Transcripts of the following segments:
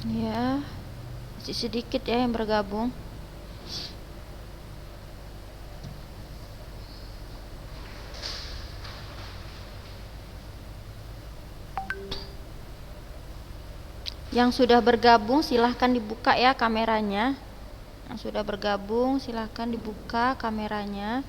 Ya, masih sedikit ya yang bergabung. Yang sudah bergabung silahkan dibuka ya kameranya. Yang sudah bergabung silahkan dibuka kameranya.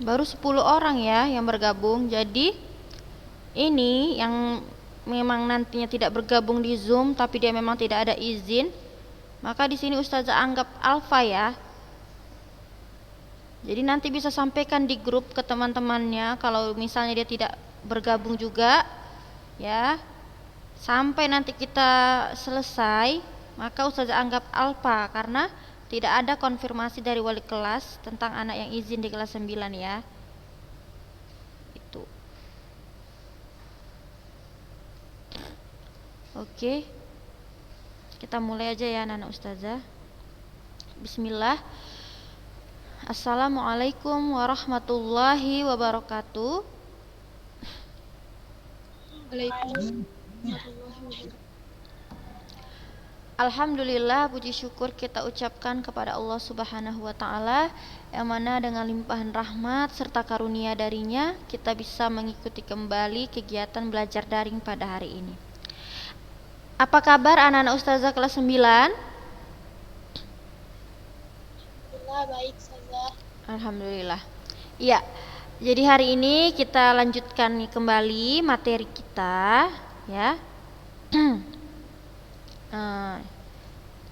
Baru 10 orang ya yang bergabung. Jadi ini yang memang nantinya tidak bergabung di Zoom tapi dia memang tidak ada izin, maka di sini Ustazah anggap alfa ya. Jadi nanti bisa sampaikan di grup ke teman-temannya kalau misalnya dia tidak bergabung juga ya. Sampai nanti kita selesai, maka Ustazah anggap alfa karena tidak ada konfirmasi dari wali kelas tentang anak yang izin di kelas 9 ya. Itu. Oke. Kita mulai aja ya anak-anak Ustazah. Bismillah. Assalamualaikum warahmatullahi wabarakatuh. Waalaikumsalam. Alhamdulillah, puji syukur kita ucapkan kepada Allah Subhanahu wa taala yang mana dengan limpahan rahmat serta karunia darinya kita bisa mengikuti kembali kegiatan belajar daring pada hari ini. Apa kabar anak-anak Ustazah kelas 9? Alhamdulillah baik saja. Alhamdulillah. Iya. Jadi hari ini kita lanjutkan kembali materi kita ya.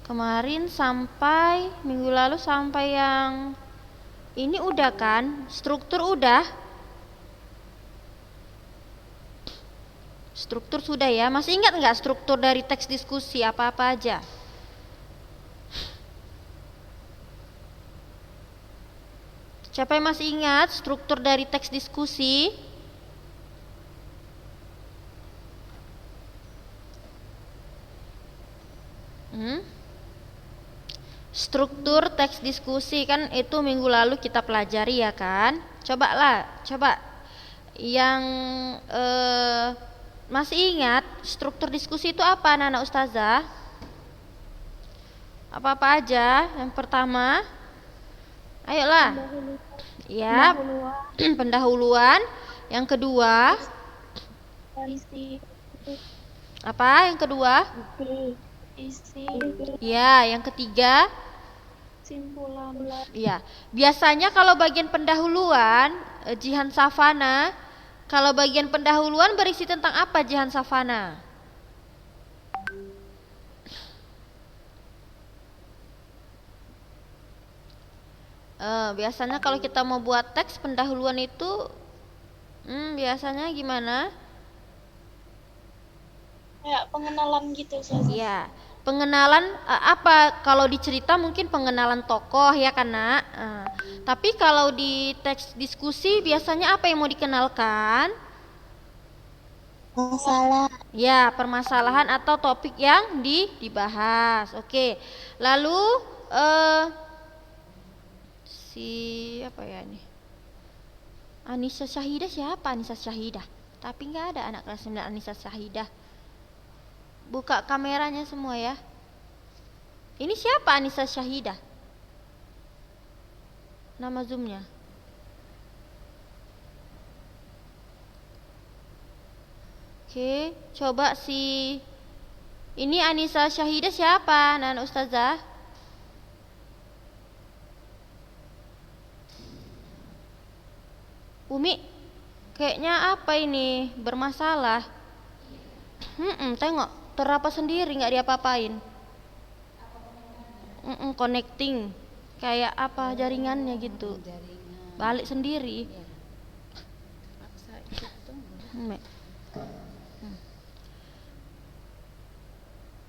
Kemarin sampai minggu lalu sampai yang ini udah kan? Struktur udah? Struktur sudah ya. Masih ingat nggak struktur dari teks diskusi apa-apa aja? Siapa yang masih ingat struktur dari teks diskusi? Struktur teks diskusi kan itu minggu lalu kita pelajari ya kan? Coba yang masih ingat struktur diskusi itu apa anak-anak Ustazah? Apa-apa aja? Yang pertama, ayolah. Ya, pendahuluan. Yang kedua, Isi. apa? Yang kedua? Isi. Ya, yang ketiga? Simpulan. Ya, biasanya kalau bagian pendahuluan Jihan Savana, kalau bagian pendahuluan berisi tentang apa Jihan Savana? Biasanya kalau kita mau buat teks pendahuluan itu biasanya gimana? Kayak pengenalan gitu saja. Ya, Pengenalan apa kalau di cerita mungkin pengenalan tokoh ya kan nak. Tapi kalau di teks diskusi biasanya apa yang mau dikenalkan? Masalah. Ya, permasalahan atau topik yang dibahas. Oke. Lalu apa ya ini? Anissa Syahidah siapa Anissa Syahidah? Tapi nggak ada anak kelas 9 Anissa Syahidah. Buka kameranya semua ya. Ini siapa Anissa Syahidah? Nama zoomnya. Oke, coba ini Anissa Syahidah siapa? Nana Ustazah? Umi, kayaknya apa ini? Bermasalah. Tengok, terapa sendiri nggak diapa-apain. Connecting, kayak apa jaringannya gitu. Balik sendiri.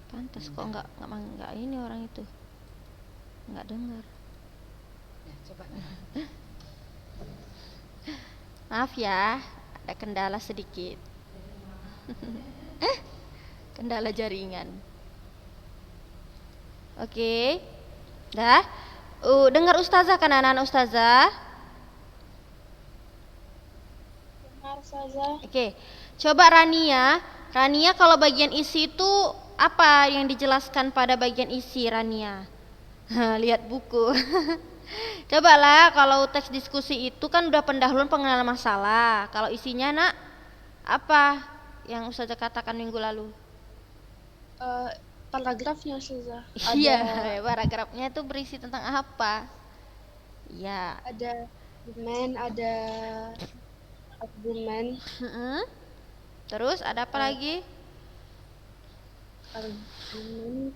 Pantas kok nggak ini orang itu nggak dengar. Ya, coba. Maaf ya, ada kendala sedikit. Kendala jaringan. Oke, dah. Dengar Ustazah kan anak-anak Ustazah? Dengar Ustazah. Oke, coba Rania kalau bagian isi itu apa yang dijelaskan pada bagian isi Rania? Lihat buku. Cobalah kalau teks diskusi itu kan udah pendahuluan pengenalan masalah. Kalau isinya nak apa yang Ustazah katakan minggu lalu? Paragrafnya Ustazah. Iya, paragrafnya itu berisi tentang apa? Ya. Ada argumen. Terus ada apa lagi? Argumen,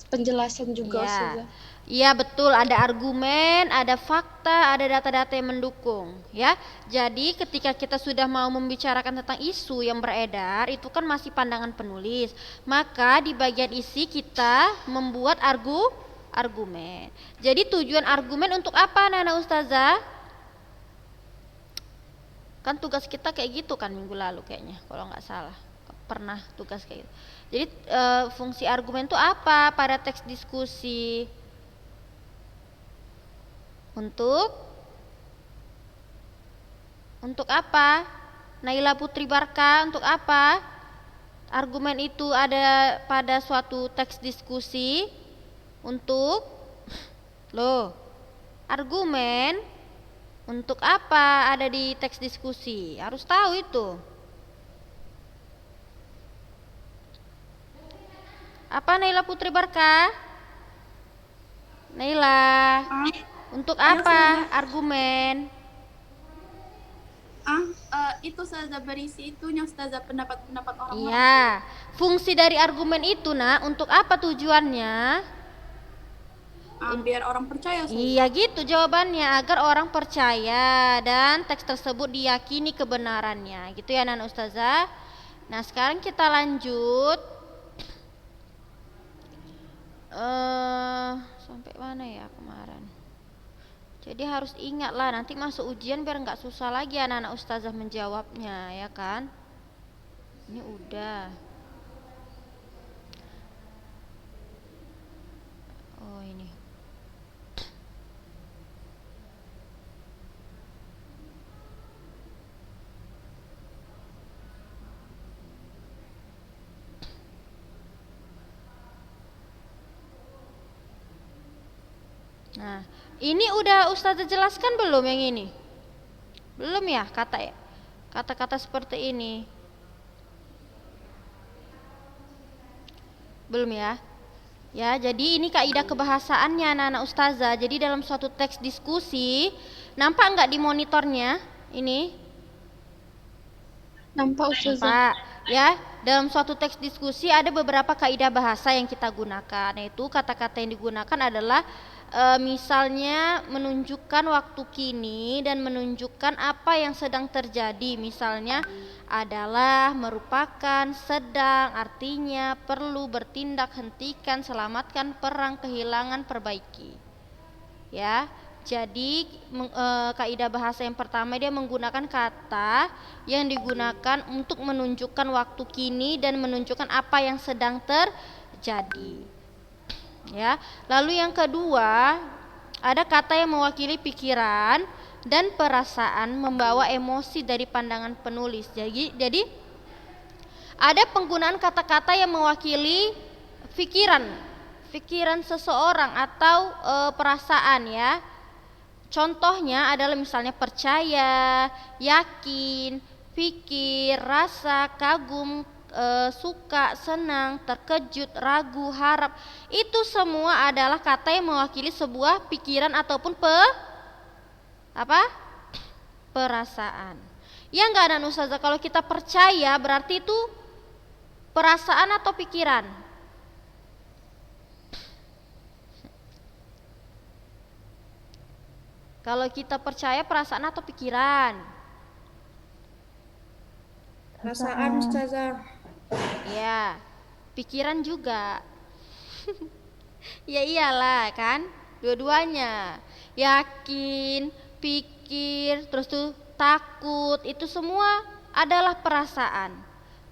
penjelasan juga Ustazah. Iya betul, ada argumen, ada fakta, ada data-data yang mendukung ya. Jadi ketika kita sudah mau membicarakan tentang isu yang beredar, itu kan masih pandangan penulis. Maka di bagian isi kita membuat argumen. Jadi tujuan argumen untuk apa Nana Ustazah? Kan tugas kita kayak gitu kan minggu lalu kayaknya, kalau nggak salah. Pernah tugas kayak gitu. Jadi fungsi argumen itu apa pada teks diskusi? Untuk apa? Naila Putri Barka, untuk apa? Argumen itu ada pada suatu teks diskusi untuk argumen untuk apa ada di teks diskusi? Harus tahu itu. Apa Naila Putri Barka? Naila. Untuk apa argumen? Itu Ustazah berisi itunya Ustazah pendapat-pendapat orang. Iya. Fungsi dari argumen itu nak untuk apa tujuannya? Biar orang percaya Ustazah. Iya gitu jawabannya, agar orang percaya dan teks tersebut diyakini kebenarannya. Gitu ya Nana Ustazah. Nah sekarang kita lanjut. Sampai mana ya kemarin? Jadi harus ingatlah nanti masuk ujian biar nggak susah lagi anak-anak Ustazah menjawabnya ya kan. Ini udah. Oh ini. Nah, ini udah Ustazah jelaskan belum yang ini? Belum ya kata-kata seperti ini? Belum ya? Ya, jadi ini kaidah kebahasaannya anak-anak Ustazah. Jadi dalam suatu teks diskusi, nampak nggak di monitornya ini? Nampak Ustazah. Nampak, ya. Dalam suatu teks diskusi ada beberapa kaidah bahasa yang kita gunakan. Yaitu kata-kata yang digunakan adalah misalnya menunjukkan waktu kini dan menunjukkan apa yang sedang terjadi. Misalnya adalah, merupakan, sedang, artinya, perlu, bertindak, hentikan, selamatkan, perang, kehilangan, perbaiki. Ya. Jadi kaidah bahasa yang pertama dia menggunakan kata yang digunakan untuk menunjukkan waktu kini dan menunjukkan apa yang sedang terjadi. Ya. Lalu yang kedua, ada kata yang mewakili pikiran dan perasaan, membawa emosi dari pandangan penulis. Jadi ada penggunaan kata-kata yang mewakili pikiran seseorang atau perasaan ya. Contohnya adalah misalnya percaya, yakin, pikir, rasa, kagum, suka, senang, terkejut, ragu, harap. Itu semua adalah kata yang mewakili sebuah pikiran ataupun perasaan. Ya enggak Anak Ustazah, kalau kita percaya berarti itu perasaan atau pikiran? Kalau kita percaya perasaan atau pikiran? Perasaan Ustazah. Ya, pikiran juga. Ya iyalah kan, dua-duanya. Yakin, pikir, terus tuh takut, itu semua adalah perasaan.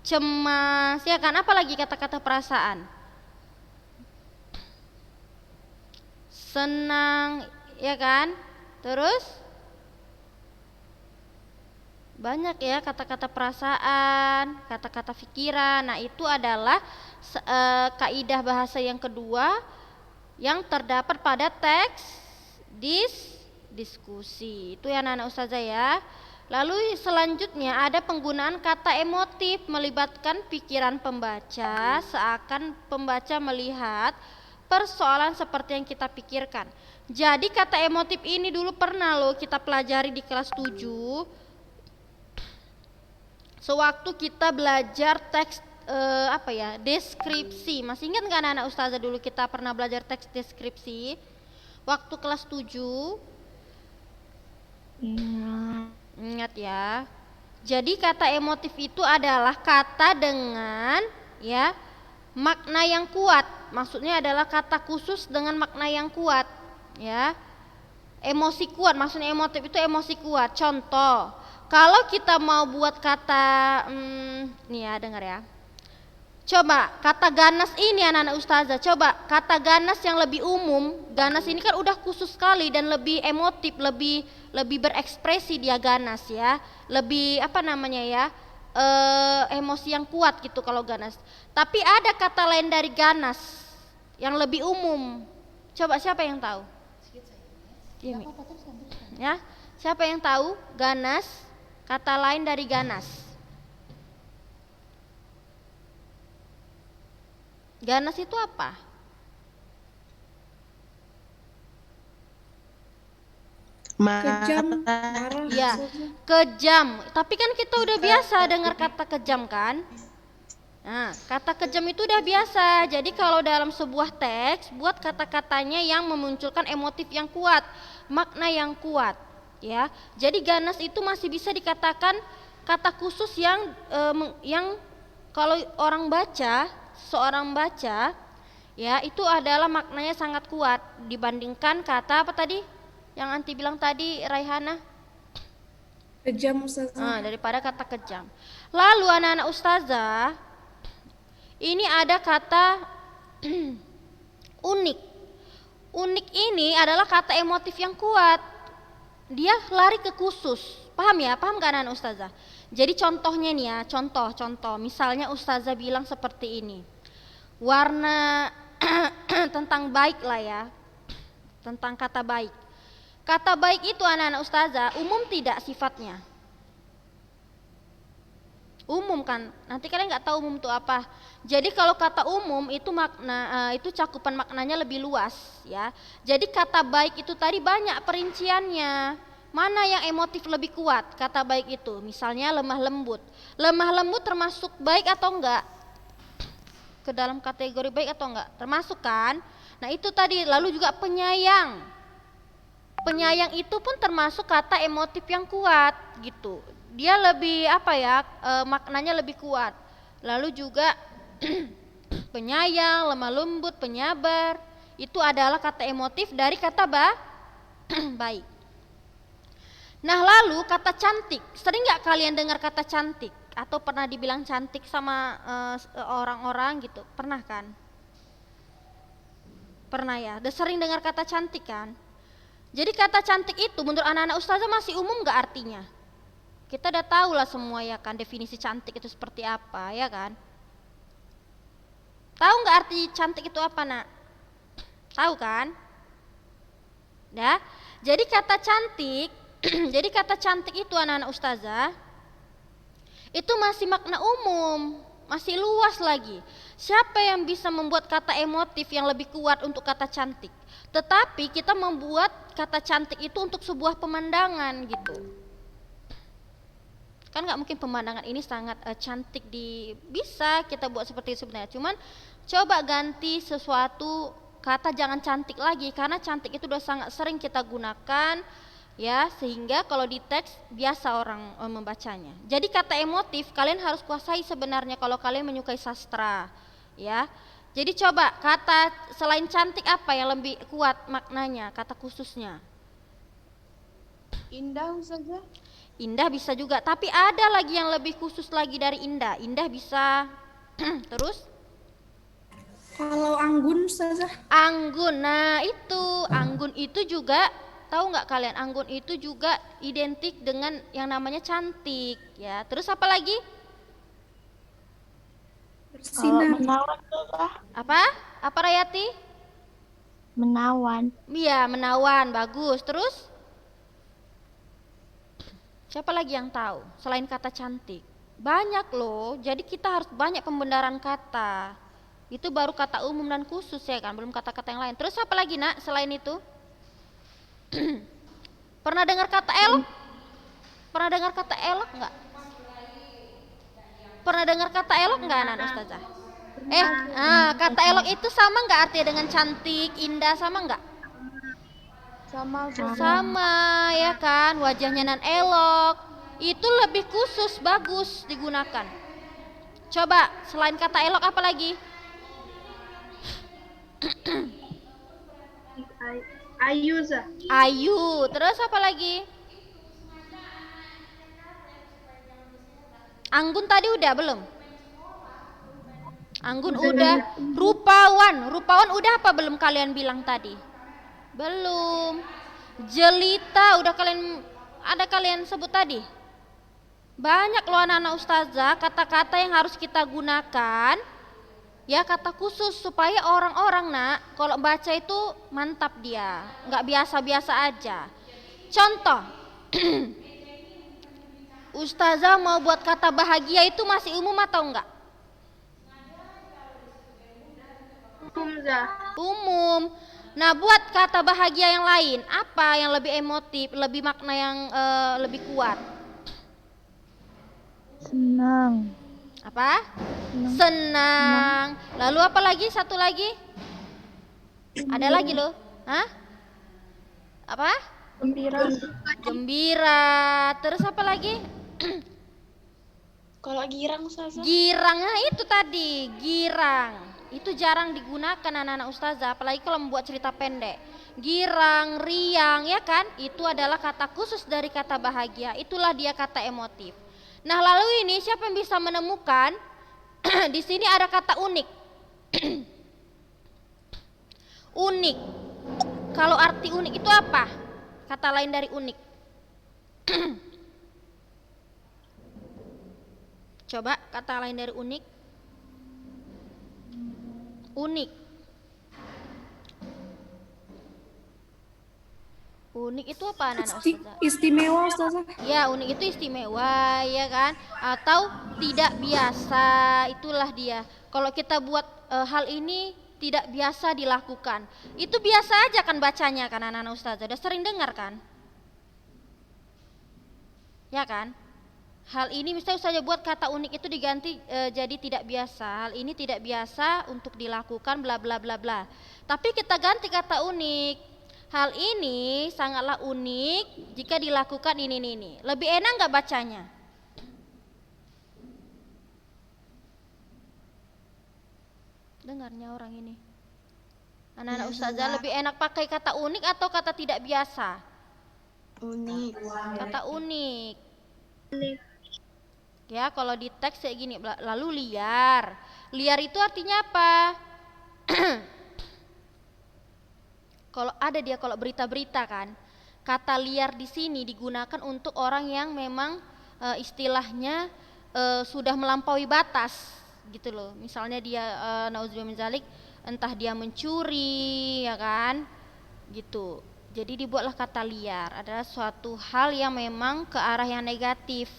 Cemas, ya kan, apalagi kata-kata perasaan? Senang, ya kan? Terus banyak ya kata-kata perasaan, kata-kata pikiran. Nah, itu adalah kaidah bahasa yang kedua yang terdapat pada teks diskusi. Itu ya anak-anak Ustazah ya. Lalu selanjutnya ada penggunaan kata emotif melibatkan pikiran pembaca, seakan pembaca melihat persoalan seperti yang kita pikirkan. Jadi kata emotif ini dulu pernah loh kita pelajari di kelas 7. Sewaktu kita belajar teks deskripsi. Masih ingat nggak anak-anak Ustazah dulu kita pernah belajar teks deskripsi waktu kelas 7? Ingat ya. Jadi kata emotif itu adalah kata dengan ya makna yang kuat. Maksudnya adalah kata khusus dengan makna yang kuat ya. Emosi kuat, maksudnya emotif itu emosi kuat. Contoh, kalau kita mau buat kata nih ya, dengar ya. Coba kata ganas ini anak-anak Ustazah, coba kata ganas yang lebih umum. Ganas ini kan udah khusus sekali dan lebih emotif, lebih berekspresi dia ganas ya. Lebih emosi yang kuat gitu kalau ganas. Tapi ada kata lain dari ganas yang lebih umum. Coba siapa yang tahu? Ya, siapa yang tahu ganas? Kata lain dari ganas. Ganas itu apa? Kejam, marah. Ya, kejam. Tapi kan kita udah biasa dengar kata kejam kan? Nah, kata kejam itu udah biasa. Jadi kalau dalam sebuah teks, buat kata-katanya yang memunculkan emotif yang kuat, makna yang kuat, ya. Jadi ganas itu masih bisa dikatakan kata khusus yang kalau seorang baca, ya itu adalah maknanya sangat kuat dibandingkan kata apa tadi? Yang Anti bilang tadi, Raihana? Kejam Ustazah. Daripada kata kejam. Lalu anak-anak Ustazah, ini ada kata unik. Unik ini adalah kata emotif yang kuat. Dia lari ke khusus. Paham ya? Paham gak anak-anak Ustazah? Jadi contohnya nih ya, contoh. Misalnya Ustazah bilang seperti ini. Warna tentang baik lah ya. Tentang kata baik. Kata baik itu anak-anak Ustazah umum tidak sifatnya? Umum kan, nanti kalian nggak tahu umum itu apa. Jadi kalau kata umum itu itu cakupan maknanya lebih luas ya. Jadi kata baik itu tadi banyak perinciannya. Mana yang emotif lebih kuat kata baik itu? Misalnya lemah lembut. Lemah lembut termasuk baik atau enggak? Ke dalam kategori baik atau enggak? Termasuk kan? Nah itu tadi, lalu juga penyayang. Penyayang itu pun termasuk kata emotif yang kuat gitu. Dia lebih apa ya, maknanya lebih kuat. Lalu juga penyayang, lemah lembut, penyabar, itu adalah kata emotif dari kata baik. Nah lalu kata cantik, sering nggak kalian dengar kata cantik? Atau pernah dibilang cantik sama orang-orang gitu? Pernah kan? Pernah ya, udah sering dengar kata cantik kan? Jadi kata cantik itu menurut anak-anak ustazah masih umum nggak artinya? Kita udah tahu lah semua ya kan, definisi cantik itu seperti apa ya kan? Tahu nggak arti cantik itu apa nak? Tahu kan? Ya, jadi kata cantik, jadi kata cantik itu anak-anak ustazah itu masih makna umum, masih luas lagi. Siapa yang bisa membuat kata emotif yang lebih kuat untuk kata cantik? Tetapi kita membuat kata cantik itu untuk sebuah pemandangan gitu. Kan nggak mungkin pemandangan ini sangat cantik bisa kita buat seperti itu sebenarnya. Cuman coba ganti sesuatu kata, jangan cantik lagi karena cantik itu udah sangat sering kita gunakan ya, sehingga kalau di teks biasa orang membacanya. Jadi kata emotif kalian harus kuasai sebenarnya kalau kalian menyukai sastra ya. Jadi coba kata selain cantik apa yang lebih kuat maknanya, kata khususnya? Indah ustazah. Indah bisa juga, tapi ada lagi yang lebih khusus lagi dari indah. Indah bisa. Terus? Kalau anggun ustazah? Anggun. Nah, itu anggun itu juga tahu nggak kalian? Anggun itu juga identik dengan yang namanya cantik, ya. Terus apa lagi? Bersinar. Menawan ustazah. Apa? Apa Rayati? Menawan. Iya, menawan, bagus. Terus? Siapa lagi yang tahu selain kata cantik? Banyak loh. Jadi kita harus banyak pembenaran kata. Itu baru kata umum dan khusus ya kan, belum kata-kata yang lain. Terus apa lagi nak selain itu? Pernah dengar kata elok? Pernah dengar kata elok enggak? Pernah dengar kata elok enggak anak ustazah? Kata elok itu sama enggak artinya dengan cantik, indah, sama enggak? Sama ustazah. Sama ya kan, wajahnya nan elok. Itu lebih khusus, bagus digunakan. Coba selain kata elok apa lagi? Ayu ustazah. Ayu, terus apa lagi? Anggun tadi udah belum? Anggun udah. Rupawan, rupawan udah apa belum kalian bilang tadi? Belum. Jelita udah kalian sebut tadi? Banyak loh anak-anak ustazah kata-kata yang harus kita gunakan. Ya kata khusus supaya orang-orang nak kalau baca itu mantap dia, nggak biasa-biasa aja. Contoh, ustazah mau buat kata bahagia itu masih umum atau enggak? Umum. Nah buat kata bahagia yang lain, apa yang lebih emotif, lebih makna yang lebih kuat? Senang. Apa? Senang. Lalu apa lagi? Satu lagi? Ada lagi loh. Hah? Apa? Gembira. Gembira. Terus apa lagi? Kalau girang ustazah? Girang. Nah itu tadi, girang. Itu jarang digunakan anak-anak ustazah, apalagi kalau membuat cerita pendek. Girang, riang, ya kan? Itu adalah kata khusus dari kata bahagia. Itulah dia kata emotif. Nah, lalu ini siapa yang bisa menemukan? Di sini ada kata unik. Unik. Kalau arti unik itu apa? Kata lain dari unik. Coba kata lain dari unik. Unik. Unik itu apa anak-anak ustazah? Istimewa ustazah. Ya, unik itu istimewa, ya kan? Atau tidak biasa, itulah dia. Kalau kita buat hal ini tidak biasa dilakukan, itu biasa aja kan bacanya kan anak-anak ustazah. Udah sering dengar kan? Ya kan? Hal ini misalnya saja buat kata unik itu diganti jadi tidak biasa. Hal ini tidak biasa untuk dilakukan bla bla bla bla. Tapi kita ganti kata unik. Hal ini sangatlah unik jika dilakukan ini. Lebih enak nggak bacanya? Dengarnya orang ini. Anak-anak ustazah lebih enak pakai kata unik atau kata tidak biasa? Unik. Kata unik. Unik. Ya, kalau di teks kayak gini, lalu liar. Liar itu artinya apa? Kalau berita-berita kan, kata liar di sini digunakan untuk orang yang memang istilahnya sudah melampaui batas, gitu loh. Misalnya dia nauzubillah min dzalik, entah dia mencuri, ya kan, gitu. Jadi dibuatlah kata liar, adalah suatu hal yang memang ke arah yang negatif.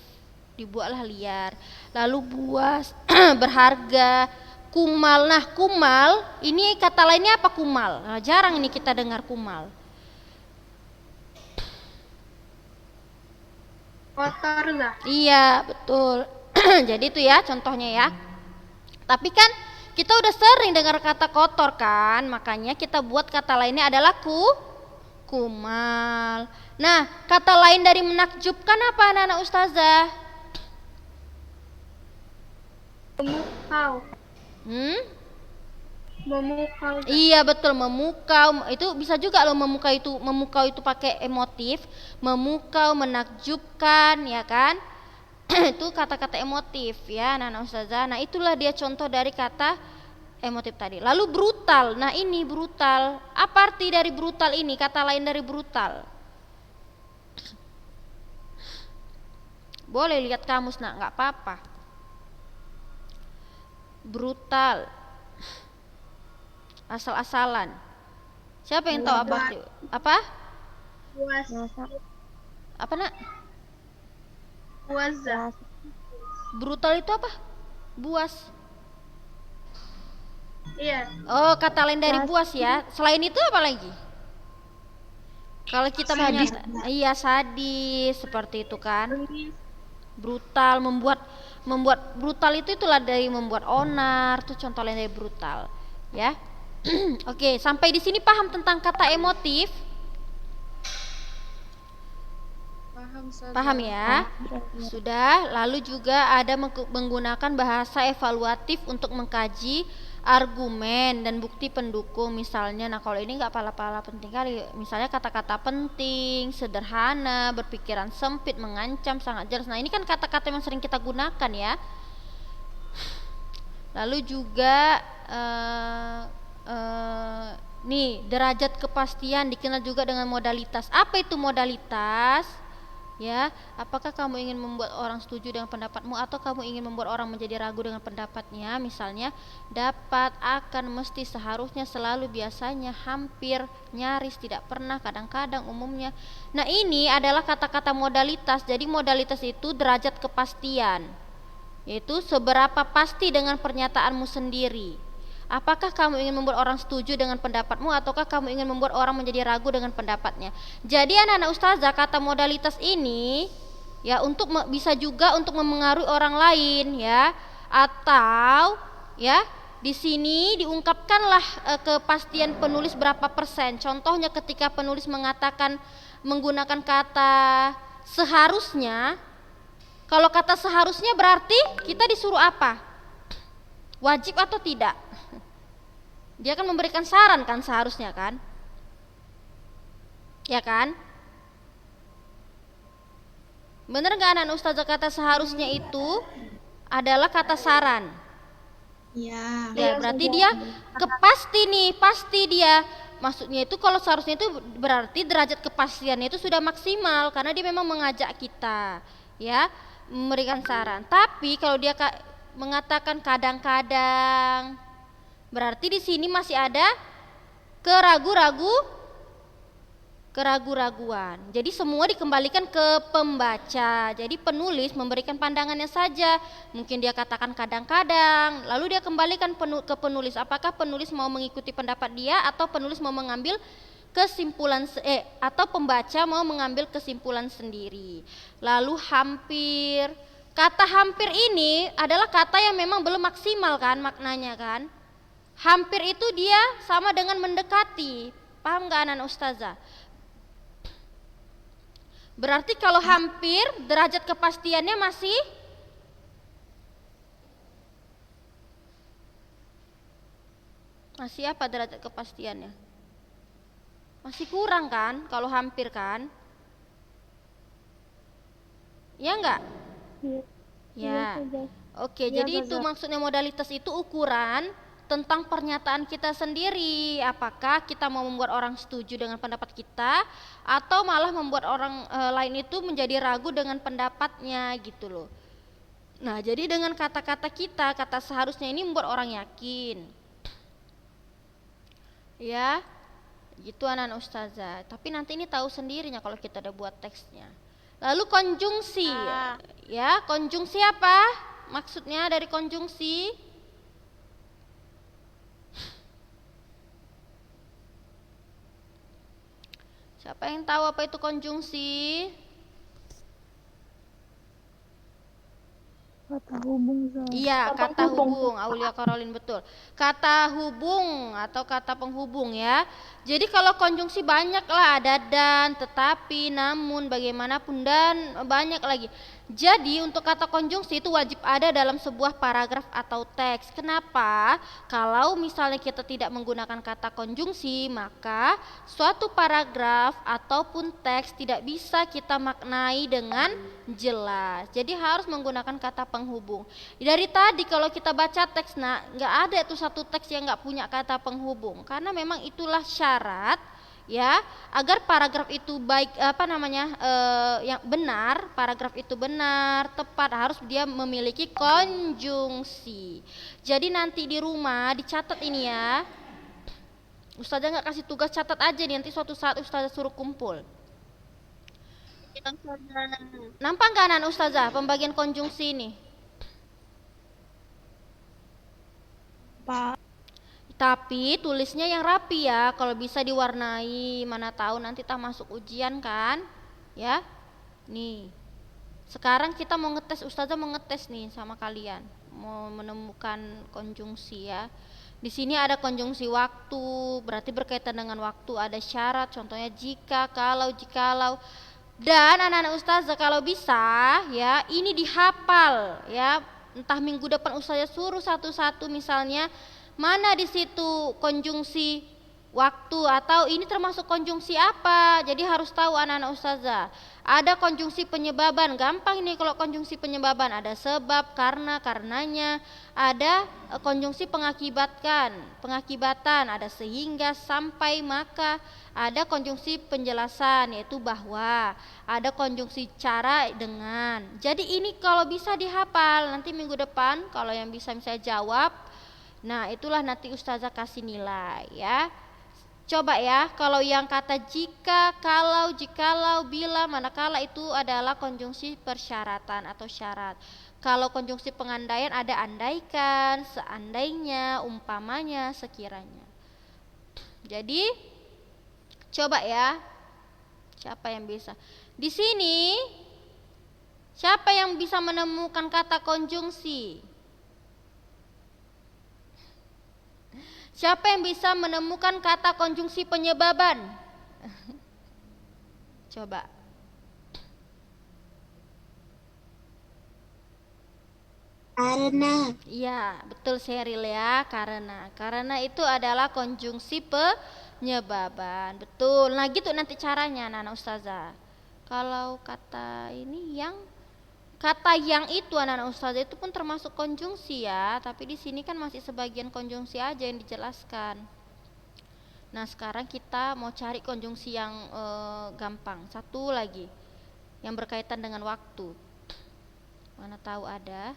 Dibuatlah liar. Lalu buas, berharga, kumal. Nah, kumal ini kata lainnya apa kumal? Nah, jarang ini kita dengar kumal. Kotor Zah. Iya, betul. Jadi itu ya contohnya ya. Tapi kan kita udah sering dengar kata kotor kan, makanya kita buat kata lainnya adalah kumal. Nah, kata lain dari menakjubkan apa anak-anak ustazah? Memukau. Memukau. Iya betul, memukau itu bisa juga loh. Memukau itu pakai emotif, memukau, menakjubkan, ya kan? Itu kata-kata emotif ya anak-anak ustazah. Nah itulah dia contoh dari kata emotif tadi. Lalu brutal. Nah ini brutal, apa arti dari brutal ini? Kata lain dari brutal. Boleh lihat kamus nak, nggak apa-apa. Brutal, asal-asalan. Siapa yang tahu apa arti? Apa? Buas. Apa nak? Buas Zah. Brutal itu apa? Buas. Iya. Oh, kata lain dari buas ya. Selain itu apa lagi? Kalau kita Sadis. iya sadis seperti itu kan. Brutal, membuat brutal itulah dari membuat onar, itu contoh lain dari brutal, ya. Oke, sampai di sini paham tentang kata emotif? Paham, Ustazah. Paham ya? Sudah. Lalu juga ada menggunakan bahasa evaluatif untuk mengkaji argumen dan bukti pendukung misalnya. Nah kalau ini nggak pala-pala penting kali. Misalnya kata-kata penting, sederhana, berpikiran sempit, mengancam, sangat jelas. Nah ini kan kata-kata yang sering kita gunakan ya. Lalu juga nih derajat kepastian dikenal juga dengan modalitas. Apa itu modalitas? Ya, apakah kamu ingin membuat orang setuju dengan pendapatmu atau kamu ingin membuat orang menjadi ragu dengan pendapatnya? Misalnya, dapat, akan, mesti, seharusnya, selalu, biasanya, hampir, nyaris, tidak pernah, kadang-kadang, umumnya. Nah, ini adalah kata-kata modalitas. Jadi modalitas itu derajat kepastian, yaitu seberapa pasti dengan pernyataanmu sendiri. Apakah kamu ingin membuat orang setuju dengan pendapatmu ataukah kamu ingin membuat orang menjadi ragu dengan pendapatnya? Jadi anak-anak ustazah, kata modalitas ini ya bisa juga untuk memengaruhi orang lain ya, atau ya di sini diungkapkanlah kepastian penulis berapa persen. Contohnya ketika penulis mengatakan menggunakan kata seharusnya. Kalau kata seharusnya berarti kita disuruh apa? Wajib atau tidak? Dia akan memberikan saran kan seharusnya kan? Ya kan? Bener gak anak ustazah kata seharusnya itu adalah kata saran? Ya. Ya berarti dia pasti dia. Maksudnya itu kalau seharusnya itu berarti derajat kepastiannya itu sudah maksimal karena dia memang mengajak kita ya memberikan saran. Tapi kalau dia mengatakan kadang-kadang, berarti di sini masih ada keraguan. Jadi semua dikembalikan ke pembaca. Jadi penulis memberikan pandangannya saja. Mungkin dia katakan kadang-kadang, lalu dia kembalikan ke penulis. Apakah penulis mau mengikuti pendapat dia atau penulis mau mengambil kesimpulan atau pembaca mau mengambil kesimpulan sendiri. Lalu hampir, Kata hampir ini adalah kata yang memang belum maksimal kan maknanya kan. Hampir itu dia sama dengan mendekati. Paham gak anak ustazah? Berarti kalau hampir derajat kepastiannya masih apa derajat kepastiannya? Masih kurang kan kalau hampir kan? Ya enggak? Iya. Ya. Ustazah. Oke, Iya, jadi itu Ustazah. maksudnya modalitas itu ukuran tentang pernyataan kita sendiri. Apakah kita mau membuat orang setuju dengan pendapat kita atau malah membuat orang lain itu menjadi ragu dengan pendapatnya gitu loh. Nah, jadi dengan kata-kata kita, kata seharusnya ini membuat orang yakin. Ya, gitu anak ustazah. Tapi nanti ini tahu sendirinya kalau kita udah buat teksnya. Lalu konjungsi. Ya, konjungsi apa? Maksudnya dari konjungsi? Siapa yang tahu apa itu konjungsi? Kata hubung, Ustazah. Iya, kata hubung, Aulia Karolin betul. Kata hubung atau kata penghubung ya. Jadi kalau konjungsi banyak lah, ada dan, tetapi, namun, bagaimanapun dan banyak lagi. Jadi untuk kata konjungsi itu wajib ada dalam sebuah paragraf atau teks. Kenapa? Kalau misalnya kita tidak menggunakan kata konjungsi, maka suatu paragraf ataupun teks tidak bisa kita maknai dengan jelas. Jadi harus menggunakan kata penghubung. Dari tadi kalau kita baca teks, nah nggak ada tuh satu teks yang nggak punya kata penghubung, karena memang itulah syarat ya agar paragraf itu baik yang benar, paragraf itu benar, tepat, harus dia memiliki konjungsi. Jadi nanti di rumah dicatat ini ya. Ustazah nggak kasih tugas, catat aja nih, nanti suatu saat ustazah suruh kumpul. Nampak nggak anak ustazah pembagian konjungsi ini? Pak. Tapi tulisnya yang rapi ya, kalau bisa diwarnai, mana tahu nanti tak masuk ujian kan? Ya. Nih. Sekarang kita mau ngetes, ustazah mau ngetes nih sama kalian. Mau menemukan konjungsi ya. Di sini ada konjungsi waktu, berarti berkaitan dengan waktu, ada syarat, contohnya jika, kalau, jikalau. Dan anak-anak ustazah kalau bisa ya, ini dihafal ya. Entah minggu depan ustazah suruh satu-satu, misalnya mana di situ konjungsi waktu atau ini termasuk konjungsi apa. Jadi harus tahu anak-anak ustazah. Ada konjungsi penyebaban, gampang ini kalau konjungsi penyebaban, ada sebab, karena, karenanya. Ada konjungsi pengakibatan, ada sehingga, sampai, maka. Ada konjungsi penjelasan yaitu bahwa, ada konjungsi cara, dengan. Jadi ini kalau bisa dihafal, nanti minggu depan kalau yang bisa misalnya jawab, nah itulah nanti ustazah kasih nilai ya. Coba ya, kalau yang kata jika, kalau, jikalau, bila, manakala itu adalah konjungsi persyaratan atau syarat. Kalau konjungsi pengandaian ada andaikan, seandainya, umpamanya, sekiranya. Jadi coba ya. Siapa yang bisa? Di sini siapa yang bisa menemukan kata konjungsi? Siapa yang bisa menemukan kata konjungsi penyebaban? Coba. Karena. Iya, betul Sheryl ya, karena. Karena itu adalah konjungsi penyebaban. Betul. Nah, gitu nanti caranya anak-anak ustazah. Kalau kata ini kata yang itu anak-anak ustazah itu pun termasuk konjungsi ya, tapi di sini kan masih sebagian konjungsi aja yang dijelaskan. Nah, sekarang kita mau cari konjungsi yang gampang. Satu lagi yang berkaitan dengan waktu. Mana tahu ada.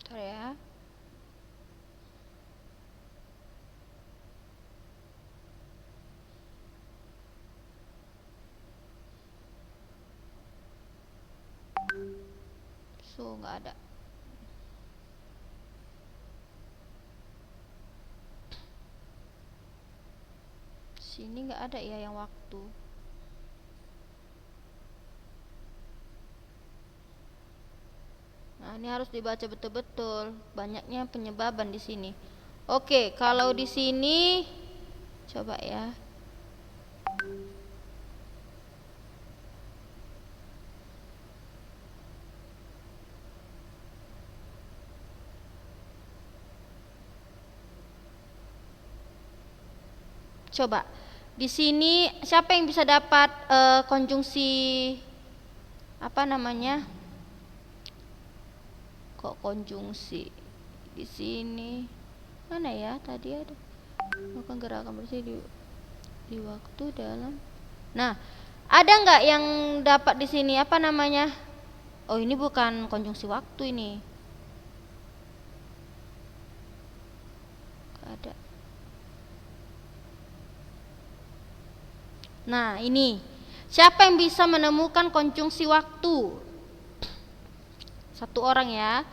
Bentar ya. So, nggak ada. Sini nggak ada ya yang waktu. ini harus dibaca betul-betul. Banyaknya penyebaban di sini. Oke, kalau di sini coba ya. Coba. Di sini siapa yang bisa dapat konjungsi apa namanya? Kok konjungsi? Di sini mana ya? Tadi ada melakukan gerakan bersih di waktu dalam. Nah, ada nggak yang dapat di sini apa namanya? Oh, ini bukan konjungsi waktu ini. Nggak ada. Nah, ini. Siapa yang bisa menemukan konjungsi waktu? Satu orang ya.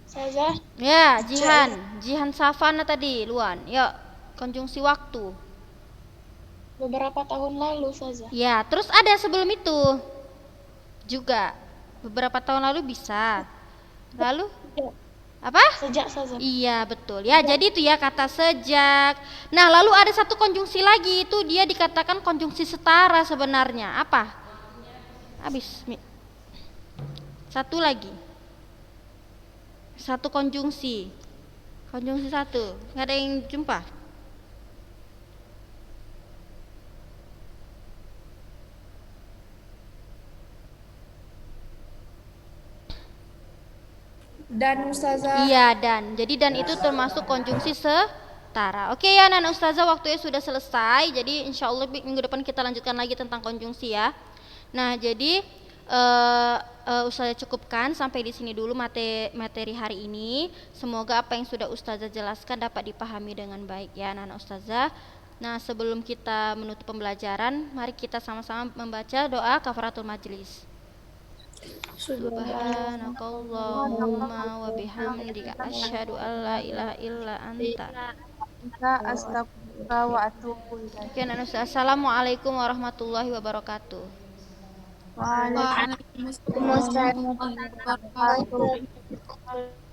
Ustazah, Ya, Jihan Savana tadi, Luan. Yuk, konjungsi waktu. beberapa tahun lalu Ustazah. Ya, terus ada sebelum itu juga. Beberapa tahun lalu bisa. Lalu apa? Sejak Ustazah. Iya, betul. Ya, jadi itu ya kata sejak. Nah, lalu ada satu konjungsi lagi, itu dia dikatakan konjungsi setara sebenarnya. Apa? Habis. Satu lagi. Satu konjungsi. Konjungsi satu. Nggak ada yang jumpa? Dan Ustazah. Iya, dan. Jadi dan itu termasuk konjungsi setara. Oke ya, Nana Ustazah, waktunya sudah selesai. Jadi insya Allah minggu depan kita lanjutkan lagi tentang konjungsi ya. Nah, jadi Ustazah cukupkan sampai di sini dulu materi hari ini. Semoga apa yang sudah Ustazah jelaskan dapat dipahami dengan baik ya, Nana Ustazah. Nah, sebelum kita menutup pembelajaran, mari kita sama-sama membaca doa kafaratul majlis. Subhanakallahumma wa bihamdika asyhadu an la ilaha illa anta. Astagfirullah wa atubu ilaik. Oke, Assalamualaikum warahmatullahi wabarakatuh. Waalaikumsalam warahmatullahi wabarakatuh.